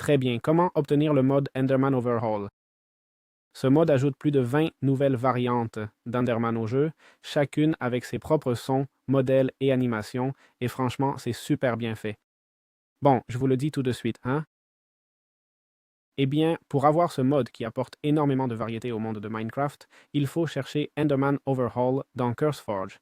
Très bien, comment obtenir le mode Enderman Overhaul? Ce mode ajoute plus de 20 nouvelles variantes d'Enderman au jeu, chacune avec ses propres sons, modèles et animations, et franchement, c'est super bien fait. Bon, je vous le dis tout de suite, hein? Eh bien, pour avoir ce mode qui apporte énormément de variété au monde de Minecraft, il faut chercher Enderman Overhaul dans CurseForge.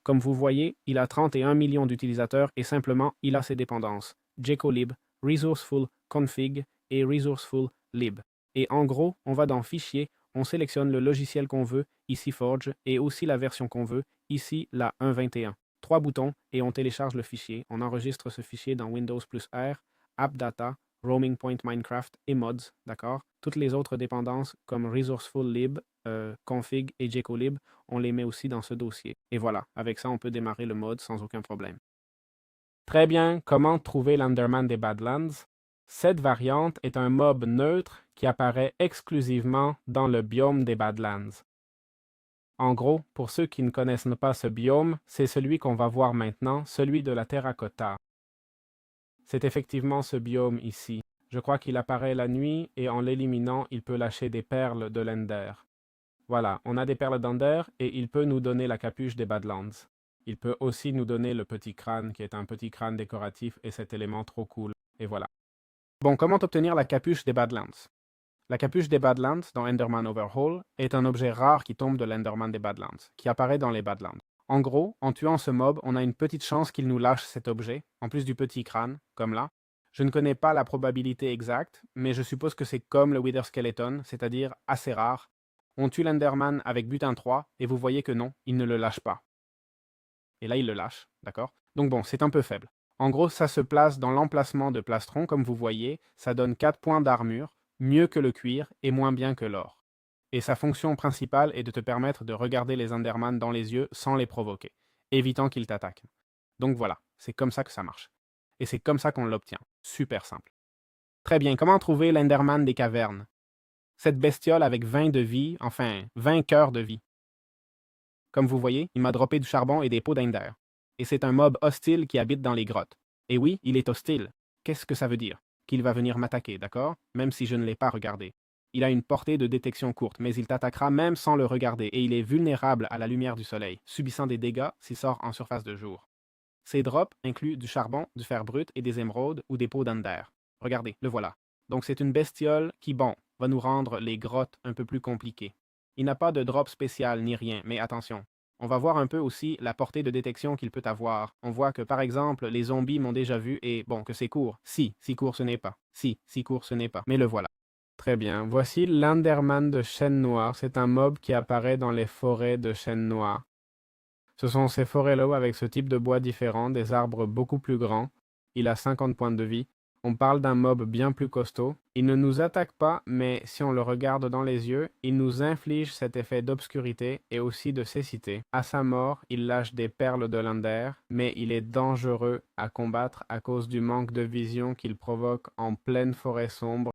Comme vous voyez, il a 31 millions d'utilisateurs et simplement, il a ses dépendances. Jecolib, Resourceful Config et Resourceful Lib. Et en gros, on va dans Fichier, on sélectionne le logiciel qu'on veut, ici Forge, et aussi la version qu'on veut, ici la 1.21. 3 boutons et on télécharge le fichier. On enregistre ce fichier dans Windows plus R, AppData, Roaming Point Minecraft et Mods, d'accord? Toutes les autres dépendances comme Resourceful Lib, Config et Jecolib, on les met aussi dans ce dossier. Et voilà, avec ça, on peut démarrer le mode sans aucun problème. Très bien, comment trouver l'Enderman des Badlands? Cette variante est un mob neutre qui apparaît exclusivement dans le biome des Badlands. En gros, pour ceux qui ne connaissent pas ce biome, c'est celui qu'on va voir maintenant, celui de la terracotta. C'est effectivement ce biome ici. Je crois qu'il apparaît la nuit et en l'éliminant, il peut lâcher des perles de l'Ender. Voilà, on a des perles d'Ender et il peut nous donner la capuche des Badlands. Il peut aussi nous donner le petit crâne qui est un petit crâne décoratif et cet élément trop cool. Et voilà. Bon, comment obtenir la capuche des Badlands? La capuche des Badlands dans Enderman Overhaul est un objet rare qui tombe de l'Enderman des Badlands, qui apparaît dans les Badlands. En gros, en tuant ce mob, on a une petite chance qu'il nous lâche cet objet, en plus du petit crâne, comme là. Je ne connais pas la probabilité exacte, mais je suppose que c'est comme le Wither Skeleton, c'est-à-dire assez rare. On tue l'Enderman avec butin 3, et vous voyez que non, il ne le lâche pas. Et là, il le lâche, d'accord? Donc bon, c'est un peu faible. En gros, ça se place dans l'emplacement de plastron, comme vous voyez, ça donne 4 points d'armure, mieux que le cuir et moins bien que l'or. Et sa fonction principale est de te permettre de regarder les Enderman dans les yeux sans les provoquer, évitant qu'ils t'attaquent. Donc voilà, c'est comme ça que ça marche. Et c'est comme ça qu'on l'obtient. Super simple. Très bien, comment trouver l'Enderman des cavernes? Cette bestiole avec 20 de vie, enfin 20 cœurs de vie. Comme vous voyez, il m'a droppé du charbon et des pots d'Ender. Et c'est un mob hostile qui habite dans les grottes. Et oui, il est hostile. Qu'est-ce que ça veut dire? Qu'il va venir m'attaquer, d'accord? Même si je ne l'ai pas regardé. Il a une portée de détection courte, mais il t'attaquera même sans le regarder, et il est vulnérable à la lumière du soleil, subissant des dégâts s'il sort en surface de jour. Ses drops incluent du charbon, du fer brut et des émeraudes ou des pots d'Ender. Regardez, le voilà. Donc c'est une bestiole qui, bon, va nous rendre les grottes un peu plus compliquées. Il n'a pas de drop spécial ni rien, mais attention. On va voir un peu aussi la portée de détection qu'il peut avoir. On voit que, par exemple, les zombies m'ont déjà vu et, bon, que c'est court. Si court ce n'est pas. Si court ce n'est pas. Mais le voilà. Très bien. Voici l'Enderman de Chêne Noir. C'est un mob qui apparaît dans les forêts de Chêne Noir. Ce sont ces forêts-là avec ce type de bois différent, des arbres beaucoup plus grands. Il a 50 points de vie. On parle d'un mob bien plus costaud. Il ne nous attaque pas, mais si on le regarde dans les yeux, il nous inflige cet effet d'obscurité et aussi de cécité. À sa mort, il lâche des perles de l'Ender, mais il est dangereux à combattre à cause du manque de vision qu'il provoque en pleine forêt sombre.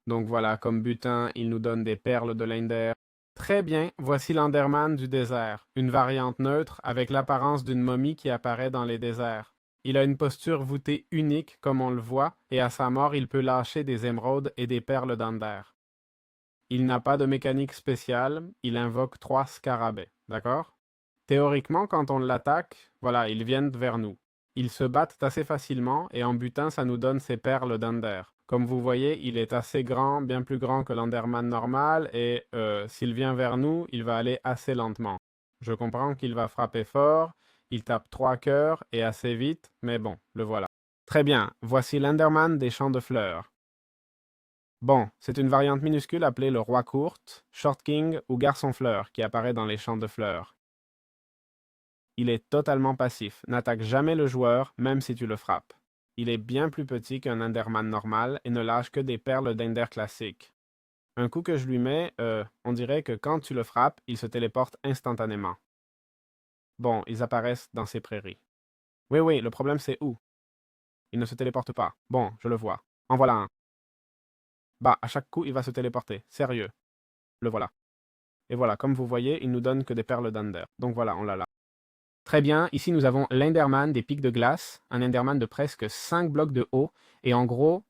Donc voilà, comme butin, il nous donne des perles de l'Ender. Très bien, voici l'Enderman du désert, une variante neutre avec l'apparence d'une momie qui apparaît dans les déserts. Il a une posture voûtée unique comme on le voit, et à sa mort il peut lâcher des émeraudes et des perles d'Ender. Il n'a pas de mécanique spéciale, il invoque 3 scarabées, d'accord? Théoriquement, quand on l'attaque, voilà, ils viennent vers nous. Ils se battent assez facilement, et en butin ça nous donne ces perles d'Ender. Comme vous voyez, il est assez grand, bien plus grand que l'Enderman normal, et s'il vient vers nous, il va aller assez lentement. Je comprends qu'il va frapper fort, il tape 3 cœurs, et assez vite, mais bon, le voilà. Très bien, voici l'Enderman des champs de fleurs. Bon, c'est une variante minuscule appelée le roi courte, Short King ou garçon fleur qui apparaît dans les champs de fleurs. Il est totalement passif, n'attaque jamais le joueur, même si tu le frappes. Il est bien plus petit qu'un Enderman normal et ne lâche que des perles d'Ender classiques. Un coup que je lui mets, on dirait que quand tu le frappes, il se téléporte instantanément. Bon, ils apparaissent dans ces prairies. Oui, le problème c'est où? Il ne se téléporte pas. Bon, je le vois. En voilà un. Bah, à chaque coup, il va se téléporter. Sérieux. Le voilà. Et voilà, comme vous voyez, il nous donne que des perles d'Ender. Donc voilà, on l'a là. Très bien, ici nous avons l'Enderman des pics de glace, un Enderman de presque 5 blocs de haut, et en gros,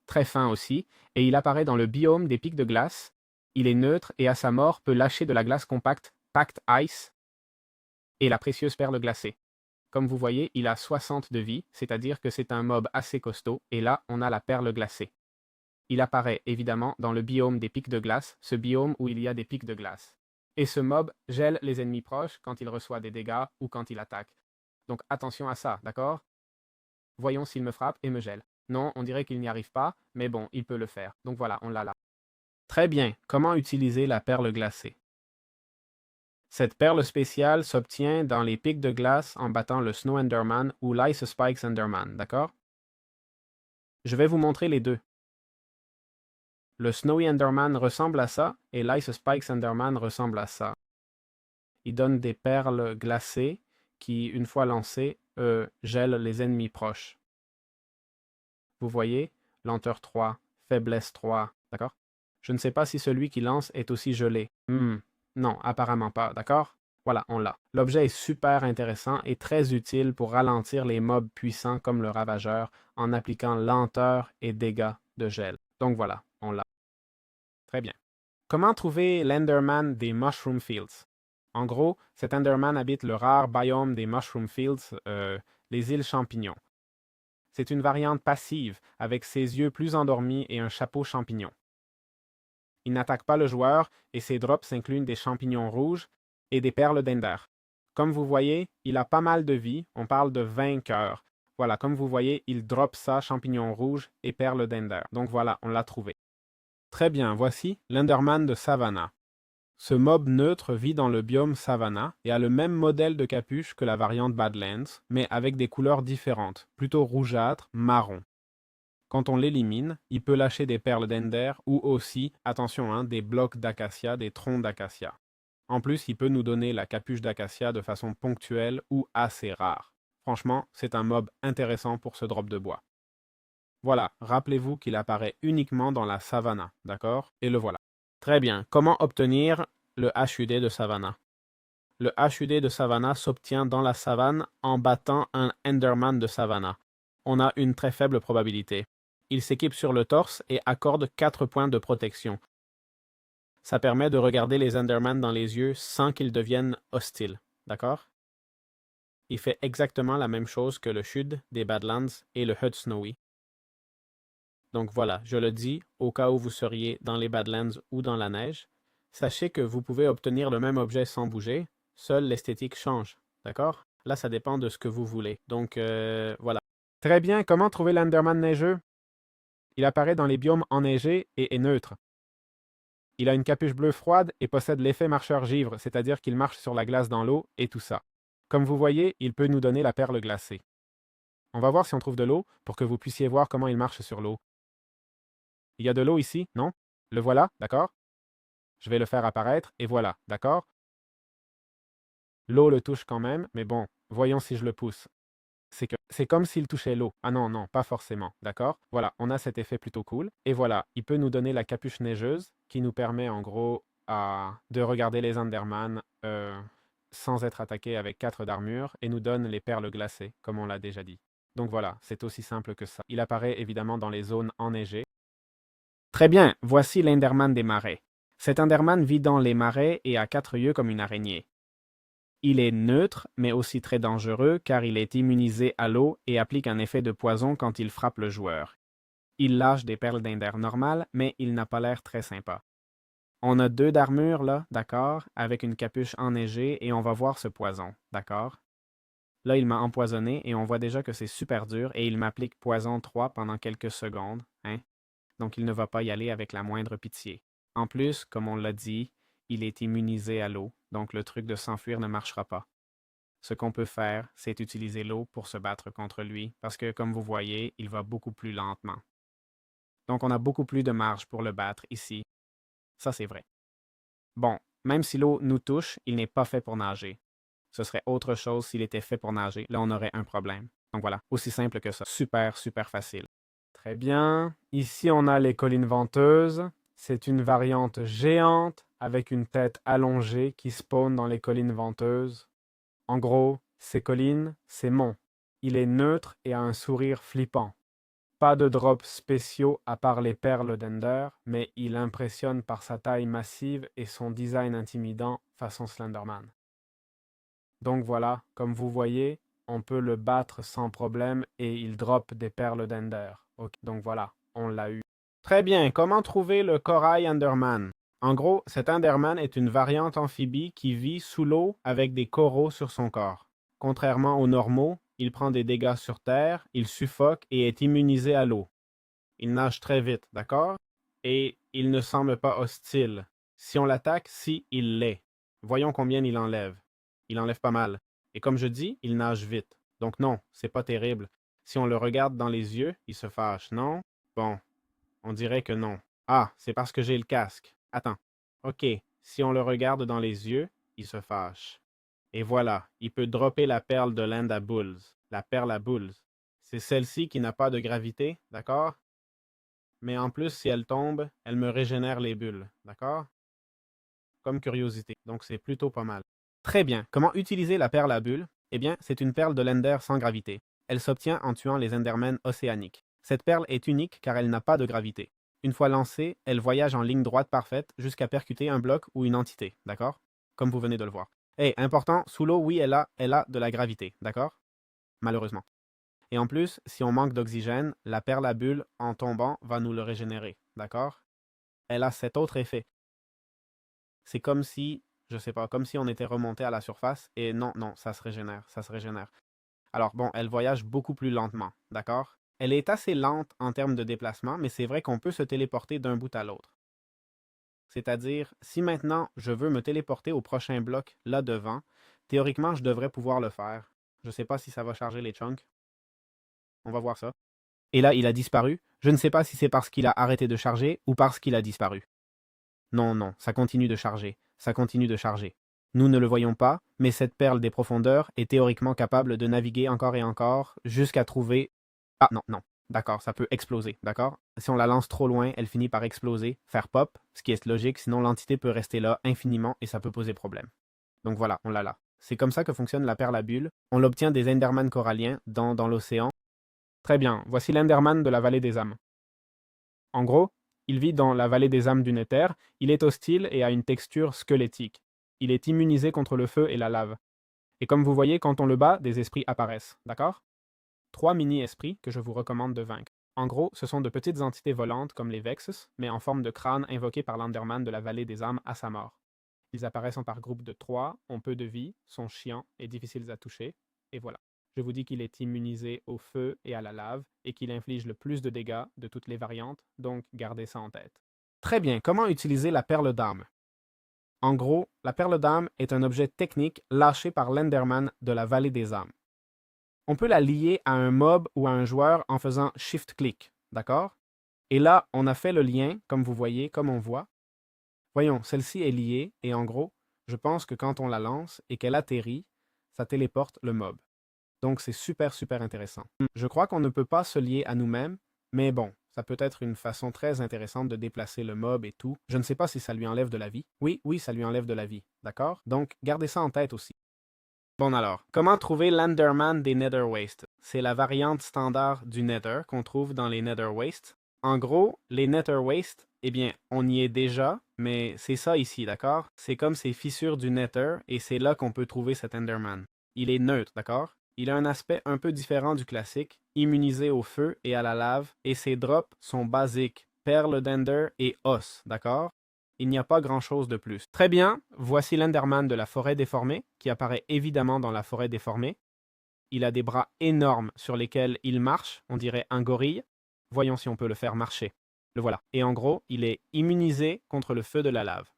très fin aussi, et il apparaît dans le biome des pics de glace. Il est neutre et à sa mort peut lâcher de la glace compacte, packed ice, et la précieuse perle glacée. Comme vous voyez, il a 60 de vie, c'est-à-dire que c'est un mob assez costaud, et là, on a la perle glacée. Il apparaît évidemment dans le biome des pics de glace, ce biome où il y a des pics de glace. Et ce mob gèle les ennemis proches quand il reçoit des dégâts ou quand il attaque. Donc attention à ça, d'accord? Voyons s'il me frappe et me gèle. Non, on dirait qu'il n'y arrive pas, mais bon, il peut le faire. Donc voilà, on l'a là. Très bien, comment utiliser la perle glacée? Cette perle spéciale s'obtient dans les pics de glace en battant le Snow Enderman ou l'Ice Spikes Enderman, d'accord? Je vais vous montrer les deux. Le Snowy Enderman ressemble à ça et l'Ice Spikes Enderman ressemble à ça. Il donne des perles glacées qui, une fois lancées, gèlent les ennemis proches. Vous voyez, lenteur 3, faiblesse 3, d'accord? Je ne sais pas si celui qui lance est aussi gelé. Non, apparemment pas, d'accord? Voilà, on l'a. L'objet est super intéressant et très utile pour ralentir les mobs puissants comme le Ravageur en appliquant lenteur et dégâts de gel. Donc voilà, on l'a. Très bien. Comment trouver l'Enderman des Mushroom Fields? En gros, cet Enderman habite le rare biome des Mushroom Fields, les îles champignons. C'est une variante passive, avec ses yeux plus endormis et un chapeau champignon. Il n'attaque pas le joueur et ses drops incluent des champignons rouges et des perles d'Ender. Comme vous voyez, il a pas mal de vie, on parle de 20 cœurs. Voilà, comme vous voyez, il drop ça, champignons rouges et perles d'Ender. Donc voilà, on l'a trouvé. Très bien, voici l'Enderman de Savannah. Ce mob neutre vit dans le biome Savannah et a le même modèle de capuche que la variante Badlands, mais avec des couleurs différentes, plutôt rougeâtres, marron. Quand on l'élimine, il peut lâcher des perles d'Ender ou aussi, attention, des blocs d'acacia, des troncs d'acacia. En plus, il peut nous donner la capuche d'acacia de façon ponctuelle ou assez rare. Franchement, c'est un mob intéressant pour ce drop de bois. Voilà, rappelez-vous qu'il apparaît uniquement dans la Savannah, d'accord? Et le voilà. Très bien, comment obtenir le HUD de Savannah? Le HUD de Savannah s'obtient dans la savane en battant un Enderman de Savannah. On a une très faible probabilité. Il s'équipe sur le torse et accorde 4 points de protection. Ça permet de regarder les Enderman dans les yeux sans qu'ils deviennent hostiles, d'accord? Il fait exactement la même chose que le Shud des Badlands et le Hut Snowy. Donc voilà, je le dis, au cas où vous seriez dans les Badlands ou dans la neige, sachez que vous pouvez obtenir le même objet sans bouger, seule l'esthétique change, d'accord? Là, ça dépend de ce que vous voulez. Donc voilà. Très bien, comment trouver l'Enderman neigeux? Il apparaît dans les biomes enneigés et est neutre. Il a une capuche bleue froide et possède l'effet marcheur-givre, c'est-à-dire qu'il marche sur la glace dans l'eau et tout ça. Comme vous voyez, il peut nous donner la perle glacée. On va voir si on trouve de l'eau pour que vous puissiez voir comment il marche sur l'eau. Il y a de l'eau ici, non? Le voilà, d'accord? Je vais le faire apparaître, et voilà, d'accord? L'eau le touche quand même, mais bon, voyons si je le pousse. C'est comme s'il touchait l'eau. Ah non, non, pas forcément, d'accord? Voilà, on a cet effet plutôt cool. Et voilà, il peut nous donner la capuche neigeuse, qui nous permet en gros de regarder les Enderman sans être attaqué avec 4 d'armure, et nous donne les perles glacées, comme on l'a déjà dit. Donc voilà, c'est aussi simple que ça. Il apparaît évidemment dans les zones enneigées. Très bien, voici l'Enderman des marais. Cet Enderman vit dans les marais et a 4 yeux comme une araignée. Il est neutre, mais aussi très dangereux car il est immunisé à l'eau et applique un effet de poison quand il frappe le joueur. Il lâche des perles d'Ender normales, mais il n'a pas l'air très sympa. On a 2 d'armure là, d'accord, avec une capuche enneigée et on va voir ce poison, d'accord? Là, il m'a empoisonné et on voit déjà que c'est super dur et il m'applique poison 3 pendant quelques secondes, hein? Donc il ne va pas y aller avec la moindre pitié. En plus, comme on l'a dit, il est immunisé à l'eau, donc le truc de s'enfuir ne marchera pas. Ce qu'on peut faire, c'est utiliser l'eau pour se battre contre lui, parce que comme vous voyez, il va beaucoup plus lentement. Donc on a beaucoup plus de marge pour le battre ici. Ça, c'est vrai. Bon, même si l'eau nous touche, il n'est pas fait pour nager. Ce serait autre chose s'il était fait pour nager. Là, on aurait un problème. Donc voilà, aussi simple que ça. Super, super facile. Très bien. Ici, on a les collines venteuses. C'est une variante géante avec une tête allongée qui spawn dans les collines venteuses. En gros, ces collines, c'est Mont. Il est neutre et a un sourire flippant. Pas de drops spéciaux à part les perles d'Ender, mais il impressionne par sa taille massive et son design intimidant façon Slenderman. Donc voilà, comme vous voyez, on peut le battre sans problème et il drop des perles d'Ender. Ok, donc voilà, on l'a eu. Très bien, comment trouver le corail Enderman? En gros, cet Enderman est une variante amphibie qui vit sous l'eau avec des coraux sur son corps. Contrairement aux normaux, il prend des dégâts sur terre, il suffoque et est immunisé à l'eau. Il nage très vite, d'accord? Et il ne semble pas hostile. Si on l'attaque, si, il l'est. Voyons combien il enlève. Il enlève pas mal. Et comme je dis, il nage vite. Donc non, c'est pas terrible. Si on le regarde dans les yeux, il se fâche, non? Bon, on dirait que non. Ah, c'est parce que j'ai le casque. Attends. OK, si on le regarde dans les yeux, il se fâche. Et voilà, il peut dropper la perle de l'End à Bulls. La perle à Bulls. C'est celle-ci qui n'a pas de gravité, d'accord? Mais en plus, si elle tombe, elle me régénère les bulles, d'accord? Comme curiosité. Donc c'est plutôt pas mal. Très bien. Comment utiliser la perle à bulles? Eh bien, c'est une perle de l'Ender sans gravité. Elle s'obtient en tuant les Endermen océaniques. Cette perle est unique car elle n'a pas de gravité. Une fois lancée, elle voyage en ligne droite parfaite jusqu'à percuter un bloc ou une entité, d'accord? Comme vous venez de le voir. Et important, sous l'eau, oui, elle a de la gravité, d'accord? Malheureusement. Et en plus, si on manque d'oxygène, la perle à bulles, en tombant, va nous le régénérer, d'accord? Elle a cet autre effet. C'est comme si, je sais pas, comme si on était remonté à la surface, et non, non, ça se régénère, ça se régénère. Alors bon, elle voyage beaucoup plus lentement, d'accord? Elle est assez lente en termes de déplacement, mais c'est vrai qu'on peut se téléporter d'un bout à l'autre. C'est-à-dire, si maintenant je veux me téléporter au prochain bloc là devant, théoriquement, je devrais pouvoir le faire. Je sais pas si ça va charger les chunks. On va voir ça. Et là, il a disparu. Je ne sais pas si c'est parce qu'il a arrêté de charger ou parce qu'il a disparu. Non, non, ça continue de charger. Ça continue de charger. Nous ne le voyons pas, mais cette perle des profondeurs est théoriquement capable de naviguer encore et encore jusqu'à trouver... Ah non, non. D'accord, ça peut exploser, d'accord? Si on la lance trop loin, elle finit par exploser, faire pop, ce qui est logique, sinon l'entité peut rester là infiniment et ça peut poser problème. Donc voilà, on l'a là. C'est comme ça que fonctionne la perle à bulles. On l'obtient des Enderman coralliens dans l'océan. Très bien, voici l'Enderman de la vallée des âmes. En gros, il vit dans la vallée des âmes du Nether, il est hostile et a une texture squelettique. Il est immunisé contre le feu et la lave. Et comme vous voyez, quand on le bat, des esprits apparaissent, d'accord? 3 mini-esprits que je vous recommande de vaincre. En gros, ce sont de petites entités volantes comme les Vexes, mais en forme de crâne invoqués par l'Enderman de la vallée des âmes à sa mort. Ils apparaissent par groupe de 3, ont peu de vie, sont chiants et difficiles à toucher, et voilà. Je vous dis qu'il est immunisé au feu et à la lave, et qu'il inflige le plus de dégâts de toutes les variantes, donc gardez ça en tête. Très bien, comment utiliser la perle d'âme? En gros, la perle d'âme est un objet technique lâché par l'Enderman de la vallée des âmes. On peut la lier à un mob ou à un joueur en faisant shift-click, d'accord? Et là, on a fait le lien, comme vous voyez, comme on voit. Voyons, celle-ci est liée, et en gros, je pense que quand on la lance et qu'elle atterrit, ça téléporte le mob. Donc c'est super, super intéressant. Je crois qu'on ne peut pas se lier à nous-mêmes, mais bon, ça peut être une façon très intéressante de déplacer le mob et tout. Je ne sais pas si ça lui enlève de la vie. Oui, oui, ça lui enlève de la vie, d'accord? Donc gardez ça en tête aussi. Bon alors, comment trouver l'Enderman des Nether Wastes? C'est la variante standard du Nether qu'on trouve dans les Nether Wastes. En gros, les Nether Wastes, eh bien, on y est déjà, mais c'est ça ici, d'accord? C'est comme ces fissures du Nether, et c'est là qu'on peut trouver cet Enderman. Il est neutre, d'accord? Il a un aspect un peu différent du classique, immunisé au feu et à la lave, et ses drops sont basiques, perles d'Ender et os, d'accord? Il n'y a pas grand-chose de plus. Très bien, voici l'Enderman de la forêt déformée, qui apparaît évidemment dans la forêt déformée. Il a des bras énormes sur lesquels il marche, on dirait un gorille. Voyons si on peut le faire marcher. Le voilà. Et en gros, il est immunisé contre le feu de la lave.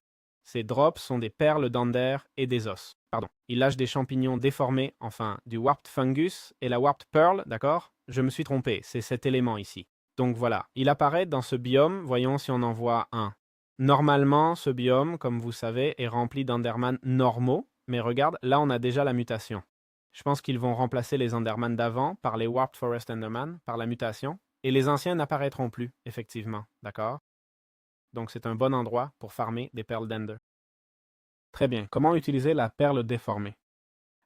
Ses drops sont des perles d'Ender et des os. Pardon. Il lâche des champignons déformés, enfin du Warped Fungus et la Warped Pearl, d'accord? Je me suis trompé, c'est cet élément ici. Donc voilà, il apparaît dans ce biome, voyons si on en voit un. Normalement, ce biome, comme vous savez, est rempli d'Enderman normaux, mais regarde, là on a déjà la mutation. Je pense qu'ils vont remplacer les Enderman d'avant par les Warped Forest Enderman, par la mutation, et les anciens n'apparaîtront plus, effectivement, d'accord? Donc c'est un bon endroit pour farmer des perles d'Ender. Très bien, comment utiliser la perle déformée?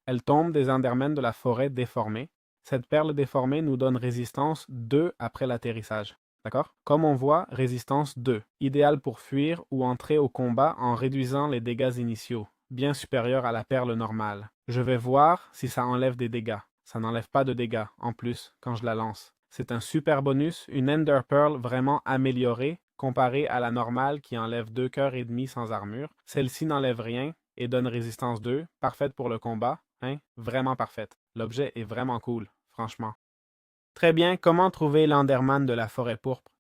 Elle tombe des Endermen de la forêt déformée. Cette perle déformée nous donne résistance 2 après l'atterrissage. D'accord? Comme on voit, résistance 2, idéal pour fuir ou entrer au combat en réduisant les dégâts initiaux, bien supérieur à la perle normale. Je vais voir si ça enlève des dégâts. Ça n'enlève pas de dégâts, en plus, quand je la lance. C'est un super bonus, une Ender Pearl vraiment améliorée, comparée à la normale qui enlève 2 cœurs et demi sans armure. Celle-ci n'enlève rien et donne résistance 2, parfaite pour le combat, hein? Vraiment parfaite. L'objet est vraiment cool, franchement. Très bien, comment trouver l'Enderman de la forêt pourpre?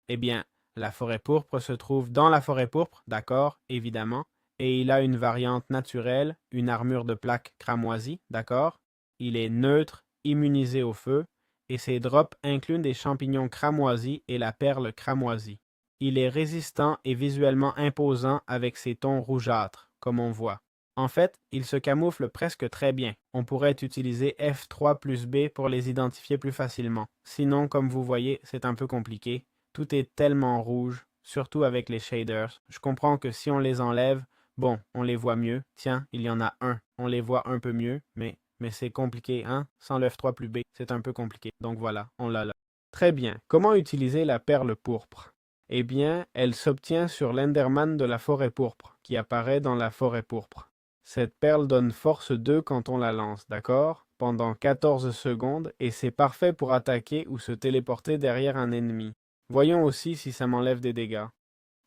Eh bien, la forêt pourpre se trouve dans la forêt pourpre, d'accord, évidemment, et il a une variante naturelle, une armure de plaque cramoisie, d'accord. Il est neutre, immunisé au feu, et ses drops incluent des champignons cramoisis et la perle cramoisie. Il est résistant et visuellement imposant avec ses tons rougeâtres, comme on voit. En fait, ils se camouflent presque très bien. On pourrait utiliser F3 plus B pour les identifier plus facilement. Sinon, comme vous voyez, c'est un peu compliqué. Tout est tellement rouge, surtout avec les shaders. Je comprends que si on les enlève, bon, on les voit mieux. Tiens, il y en a un. On les voit un peu mieux, mais c'est compliqué, hein? Sans le F3 plus B, c'est un peu compliqué. Donc voilà, on l'a là. Très bien. Comment utiliser la perle pourpre? Eh bien, elle s'obtient sur l'Enderman de la forêt pourpre, qui apparaît dans la forêt pourpre. Cette perle donne force 2 quand on la lance, d'accord? Pendant 14 secondes, et c'est parfait pour attaquer ou se téléporter derrière un ennemi. Voyons aussi si ça m'enlève des dégâts.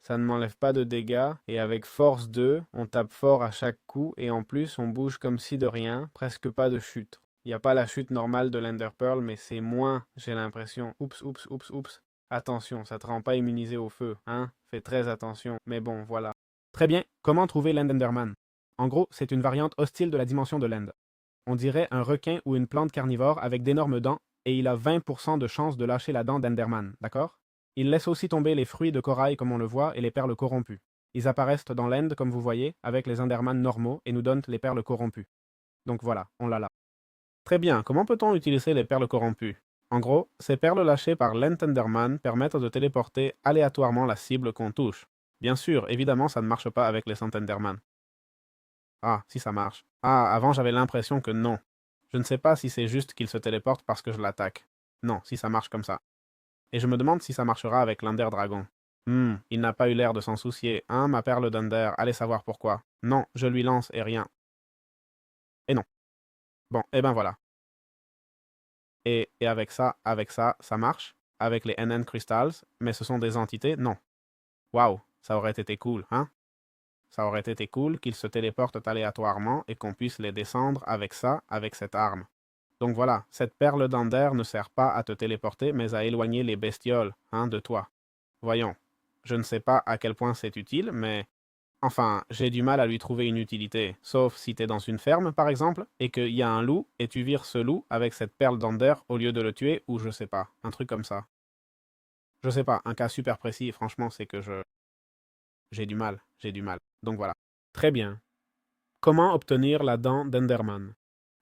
Ça ne m'enlève pas de dégâts, et avec force 2, on tape fort à chaque coup, et en plus on bouge comme si de rien, presque pas de chute. Il n'y a pas la chute normale de l'Ender Pearl, mais c'est moins, j'ai l'impression. Oups, oups, oups, oups. Attention, ça te rend pas immunisé au feu, hein? Fais très attention, mais bon, voilà. Très bien, comment trouver l'Enderman? En gros, c'est une variante hostile de la dimension de l'End. On dirait un requin ou une plante carnivore avec d'énormes dents, et il a 20% de chance de lâcher la dent d'Enderman, d'accord? Il laisse aussi tomber les fruits de corail comme on le voit et les perles corrompues. Ils apparaissent dans l'End comme vous voyez, avec les Enderman normaux et nous donnent les perles corrompues. Donc voilà, on l'a là. Très bien, comment peut-on utiliser les perles corrompues? En gros, ces perles lâchées par l'Entenderman permettent de téléporter aléatoirement la cible qu'on touche. Bien sûr, évidemment, ça ne marche pas avec les Entenderman. Ah, si ça marche. Ah, avant j'avais l'impression que non. Je ne sais pas si c'est juste qu'il se téléporte parce que je l'attaque. Non, si ça marche comme ça. Et je me demande si ça marchera avec l'Under Dragon. Il n'a pas eu l'air de s'en soucier, hein, ma perle d'Under, allez savoir pourquoi. Non, je lui lance et rien. Et non. Bon, et ben voilà. Et avec ça marche. Avec les NN Crystals, mais ce sont des entités, non. Waouh, ça aurait été cool, hein? Ça aurait été cool qu'ils se téléportent aléatoirement et qu'on puisse les descendre avec ça, avec cette arme. Donc voilà, cette perle d'Ender ne sert pas à te téléporter, mais à éloigner les bestioles, hein, de toi. Voyons. Je ne sais pas à quel point c'est utile, mais enfin, j'ai du mal à lui trouver une utilité. Sauf si t'es dans une ferme, par exemple, et qu'il y a un loup, et tu vires ce loup avec cette perle d'Ender au lieu de le tuer, ou je sais pas, un truc comme ça. Je sais pas, un cas super précis, franchement, c'est que j'ai du mal, j'ai du mal. Donc voilà. Très bien. Comment obtenir la dent d'Enderman?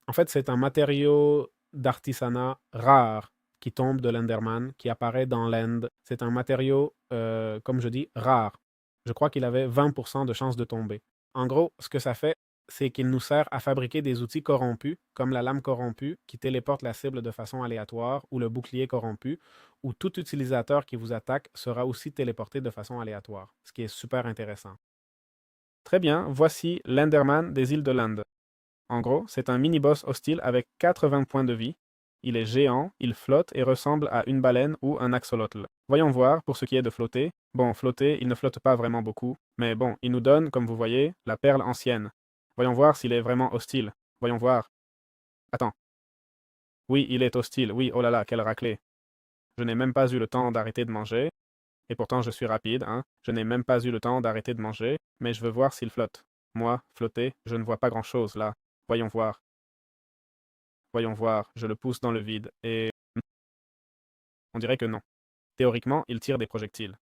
En fait, c'est un matériau d'artisanat rare qui tombe de l'Enderman, qui apparaît dans l'End. C'est un matériau, comme je dis, rare. Je crois qu'il avait 20% de chance de tomber. En gros, ce que ça fait, c'est qu'il nous sert à fabriquer des outils corrompus, comme la lame corrompue, qui téléporte la cible de façon aléatoire, ou le bouclier corrompu, où tout utilisateur qui vous attaque sera aussi téléporté de façon aléatoire, ce qui est super intéressant. Très bien, voici l'Enderman des îles de l'Inde. En gros, c'est un mini-boss hostile avec 80 points de vie. Il est géant, il flotte et ressemble à une baleine ou un axolotl. Voyons voir pour ce qui est de flotter. Bon, flotter, il ne flotte pas vraiment beaucoup, mais bon, il nous donne, comme vous voyez, la perle ancienne. Voyons voir s'il est vraiment hostile. Voyons voir. Attends. Oui, il est hostile. Oui, oh là là, quelle raclée. Je n'ai même pas eu le temps d'arrêter de manger. Et pourtant, je suis rapide, hein. Je n'ai même pas eu le temps d'arrêter de manger, mais je veux voir s'il flotte. Moi, flotter, je ne vois pas grand-chose là. Voyons voir. Voyons voir, je le pousse dans le vide, et on dirait que non. Théoriquement, il tire des projectiles.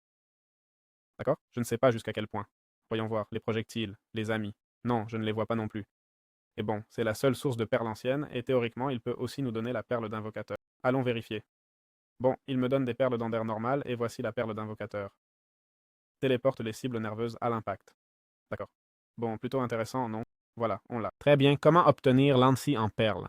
D'accord? Je ne sais pas jusqu'à quel point. Voyons voir, les projectiles, les amis. Non, je ne les vois pas non plus. Et bon, c'est la seule source de perles anciennes, et théoriquement, il peut aussi nous donner la perle d'invocateur. Allons vérifier. Bon, il me donne des perles d'Ender normales, et voici la perle d'invocateur. Téléporte les cibles nerveuses à l'impact. D'accord. Bon, plutôt intéressant, non? Voilà, on l'a. Très bien, comment obtenir l'Ansi en perles?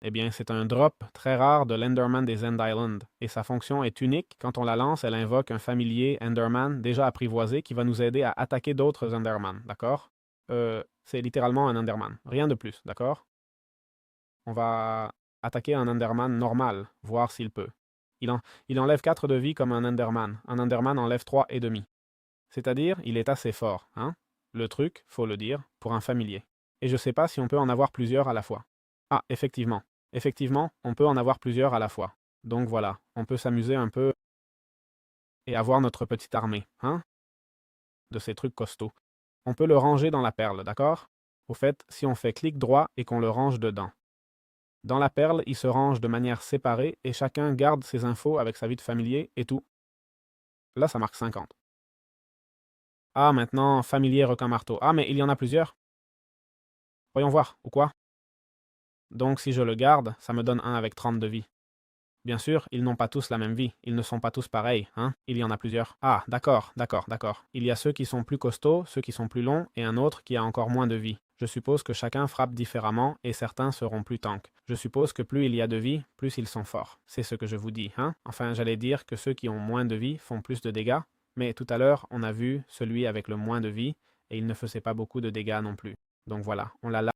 Eh bien, c'est un drop très rare de l'Enderman des End Island, et sa fonction est unique. Quand on la lance, elle invoque un familier Enderman déjà apprivoisé qui va nous aider à attaquer d'autres Enderman, d'accord? C'est littéralement un Enderman, rien de plus, d'accord? On va attaquer un Enderman normal, voir s'il peut. Il enlève 4 de vie comme un Enderman. Un Enderman enlève 3 et demi. C'est-à-dire, il est assez fort, hein? Le truc, faut le dire, pour un familier. Et je sais pas si on peut en avoir plusieurs à la fois. Ah, effectivement. Effectivement, on peut en avoir plusieurs à la fois. Donc voilà, on peut s'amuser un peu et avoir notre petite armée, hein? De ces trucs costauds. On peut le ranger dans la perle, d'accord? Au fait, si on fait clic droit et qu'on le range dedans. Dans la perle, il se range de manière séparée et chacun garde ses infos avec sa vie de familier et tout. Là, ça marque 50. Ah, maintenant, familier requin marteau. Ah, mais il y en a plusieurs. Voyons voir, ou quoi? Donc, si je le garde, ça me donne un avec 30 de vie. Bien sûr, ils n'ont pas tous la même vie, ils ne sont pas tous pareils, hein? Il y en a plusieurs. Ah, d'accord, d'accord, d'accord. Il y a ceux qui sont plus costauds, ceux qui sont plus longs, et un autre qui a encore moins de vie. Je suppose que chacun frappe différemment, et certains seront plus tanks. Je suppose que plus il y a de vie, plus ils sont forts. C'est ce que je vous dis, hein? Enfin, j'allais dire que ceux qui ont moins de vie font plus de dégâts, mais tout à l'heure, on a vu celui avec le moins de vie, et il ne faisait pas beaucoup de dégâts non plus. Donc voilà, on l'a là.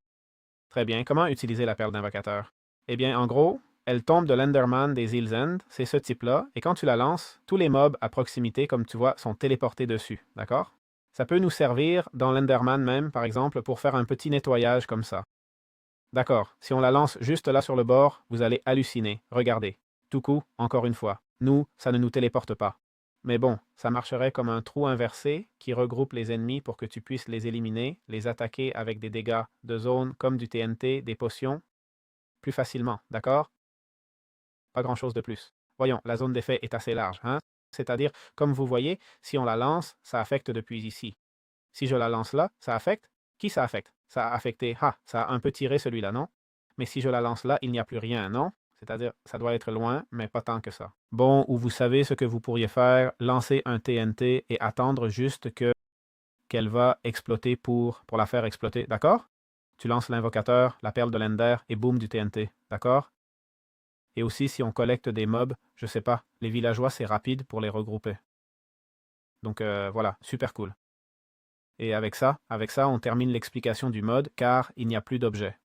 Très bien. Comment utiliser la perle d'invocateur? Eh bien, en gros, elle tombe de l'Enderman des îles End, c'est ce type-là, et quand tu la lances, tous les mobs à proximité, comme tu vois, sont téléportés dessus, d'accord? Ça peut nous servir dans l'Enderman même, par exemple, pour faire un petit nettoyage comme ça. D'accord, si on la lance juste là sur le bord, vous allez halluciner. Regardez. Tout coup, encore une fois. Nous, ça ne nous téléporte pas. Mais bon, ça marcherait comme un trou inversé qui regroupe les ennemis pour que tu puisses les éliminer, les attaquer avec des dégâts de zone comme du TNT, des potions, plus facilement, d'accord? Pas grand-chose de plus. Voyons, la zone d'effet est assez large, hein? C'est-à-dire, comme vous voyez, si on la lance, ça affecte depuis ici. Si je la lance là, ça affecte? Qui ça affecte? Ça a affecté, ah, ça a un peu tiré celui-là, non? Mais si je la lance là, il n'y a plus rien, non? C'est-à-dire, ça doit être loin, mais pas tant que ça. Bon, ou vous savez ce que vous pourriez faire, lancer un TNT et attendre juste qu'elle va exploter pour la faire exploter, d'accord? Tu lances l'invocateur, la perle de l'Ender, et boum du TNT, d'accord? Et aussi, si on collecte des mobs, je sais pas, les villageois, c'est rapide pour les regrouper. Donc voilà, super cool. Et avec ça, on termine l'explication du mode, car il n'y a plus d'objets.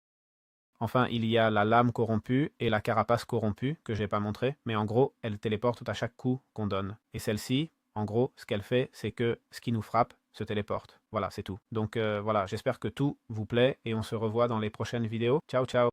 Enfin, il y a la lame corrompue et la carapace corrompue, que j'ai pas montré, mais en gros, elle téléporte à chaque coup qu'on donne. Et celle-ci, en gros, ce qu'elle fait, c'est que ce qui nous frappe se téléporte. Voilà, c'est tout. Donc voilà, j'espère que tout vous plaît et on se revoit dans les prochaines vidéos. Ciao, ciao!